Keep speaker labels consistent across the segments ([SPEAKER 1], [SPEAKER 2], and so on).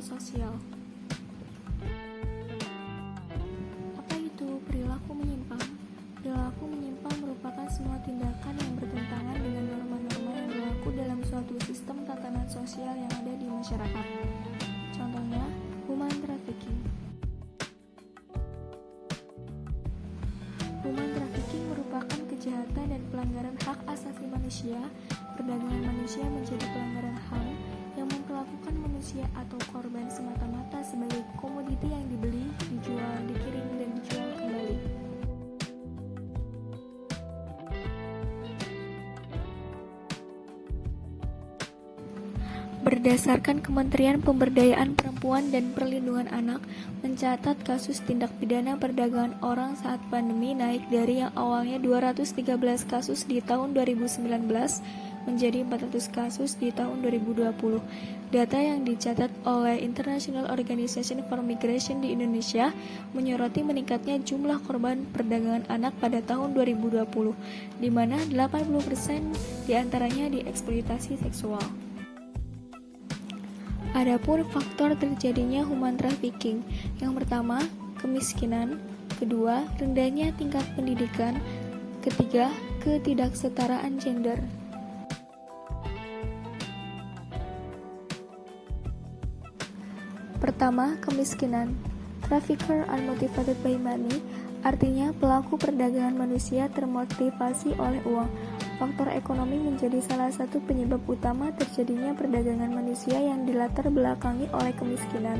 [SPEAKER 1] sosial. Apa itu perilaku menyimpang? Perilaku menyimpang merupakan semua tindakan yang bertentangan dengan norma-norma yang berlaku dalam suatu sistem tatanan sosial yang ada di masyarakat. Contohnya, human trafficking. Human trafficking merupakan kejahatan dan pelanggaran hak asasi manusia. Perdagangan manusia menjadi pelanggaran HAM yang memperlakukan manusia atau korban semata-mata sebagai komoditi yang dibeli, dijual, dikirim, dan dijual kembali. Berdasarkan Kementerian Pemberdayaan Perempuan dan Perlindungan Anak, mencatat kasus tindak pidana perdagangan orang saat pandemi naik dari yang awalnya 213 kasus di tahun 2019 menjadi 400 kasus di tahun 2020. Data yang dicatat oleh International Organization for Migration di Indonesia menyoroti meningkatnya jumlah korban perdagangan anak pada tahun 2020, di mana 80% diantaranya dieksploitasi seksual. Adapun faktor terjadinya human trafficking, yang pertama, kemiskinan, kedua, rendahnya tingkat pendidikan, ketiga, ketidaksetaraan gender. Pertama, kemiskinan. Trafficker are motivated by money, artinya pelaku perdagangan manusia termotivasi oleh uang. Faktor ekonomi menjadi salah satu penyebab utama terjadinya perdagangan manusia yang dilatar belakangi oleh kemiskinan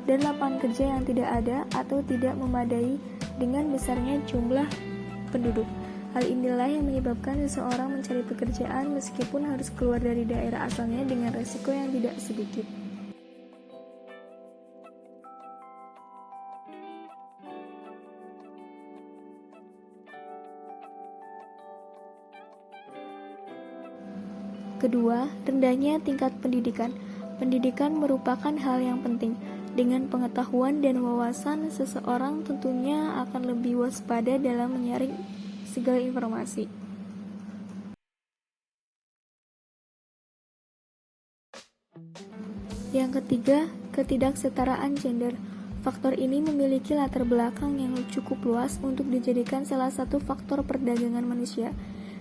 [SPEAKER 1] dan lapangan kerja yang tidak ada atau tidak memadai dengan besarnya jumlah penduduk. Hal inilah yang menyebabkan seseorang mencari pekerjaan meskipun harus keluar dari daerah asalnya dengan resiko yang tidak sedikit. Kedua, rendahnya tingkat pendidikan. Pendidikan merupakan hal yang penting. Dengan pengetahuan dan wawasan, seseorang tentunya akan lebih waspada dalam menyaring segala informasi. Yang ketiga, ketidaksetaraan gender. Faktor ini memiliki latar belakang yang cukup luas untuk dijadikan salah satu faktor perdagangan manusia.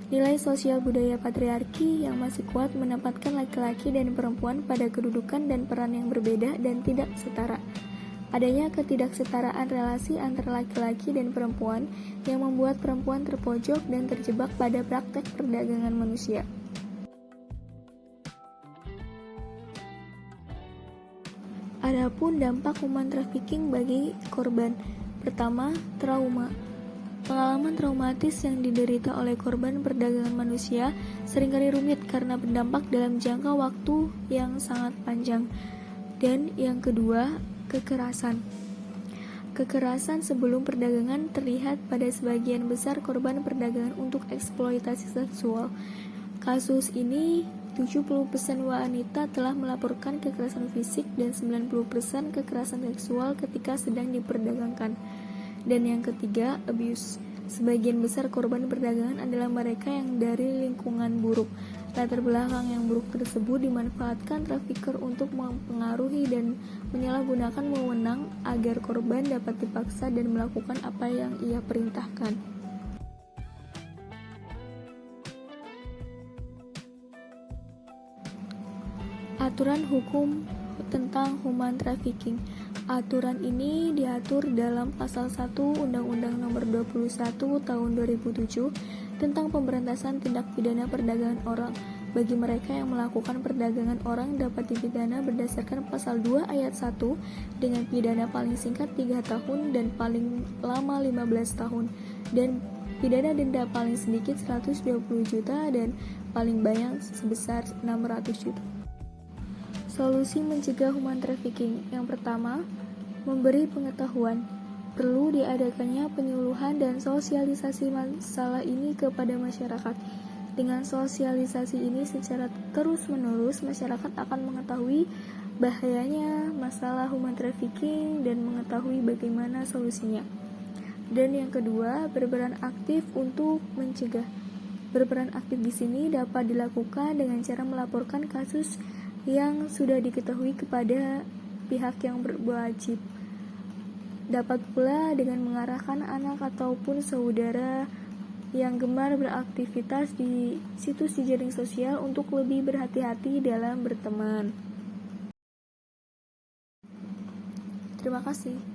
[SPEAKER 1] Nilai sosial budaya patriarki yang masih kuat menempatkan laki-laki dan perempuan pada kedudukan dan peran yang berbeda dan tidak setara. Adanya ketidaksetaraan relasi antara laki-laki dan perempuan yang membuat perempuan terpojok dan terjebak pada praktek perdagangan manusia. Adapun dampak human trafficking bagi korban. Pertama, trauma. Pengalaman traumatis yang diderita oleh korban perdagangan manusia seringkali rumit karena berdampak dalam jangka waktu yang sangat panjang. Dan yang kedua, kekerasan. Kekerasan sebelum perdagangan terlihat pada sebagian besar korban perdagangan untuk eksploitasi seksual. Kasus ini 70% wanita telah melaporkan kekerasan fisik dan 90% kekerasan seksual ketika sedang diperdagangkan. Dan yang ketiga, abuse. Sebagian besar korban perdagangan adalah mereka yang dari lingkungan buruk. Latar belakang yang buruk tersebut dimanfaatkan trafficker untuk mempengaruhi dan menyalahgunakan wewenang agar korban dapat dipaksa dan melakukan apa yang ia perintahkan. Aturan hukum tentang human trafficking. Aturan ini diatur dalam pasal 1 Undang-Undang Nomor 21 Tahun 2007 tentang pemberantasan tindak pidana perdagangan orang. Bagi mereka yang melakukan perdagangan orang dapat dipidana berdasarkan pasal 2 ayat 1 dengan pidana paling singkat 3 tahun dan paling lama 15 tahun dan pidana denda paling sedikit 120 juta dan paling banyak sebesar 600 juta. Solusi mencegah human trafficking. Yang pertama, memberi pengetahuan. Perlu diadakannya penyuluhan dan sosialisasi masalah ini kepada masyarakat. Dengan sosialisasi ini secara terus-menerus, masyarakat akan mengetahui bahayanya masalah human trafficking dan mengetahui bagaimana solusinya. Dan yang kedua, berperan aktif untuk mencegah. Berperan aktif di sini dapat dilakukan dengan cara melaporkan kasus yang sudah diketahui kepada pihak yang berwajib. Dapat pula dengan mengarahkan anak ataupun saudara yang gemar beraktivitas di situs jejaring sosial untuk lebih berhati-hati dalam berteman. Terima kasih.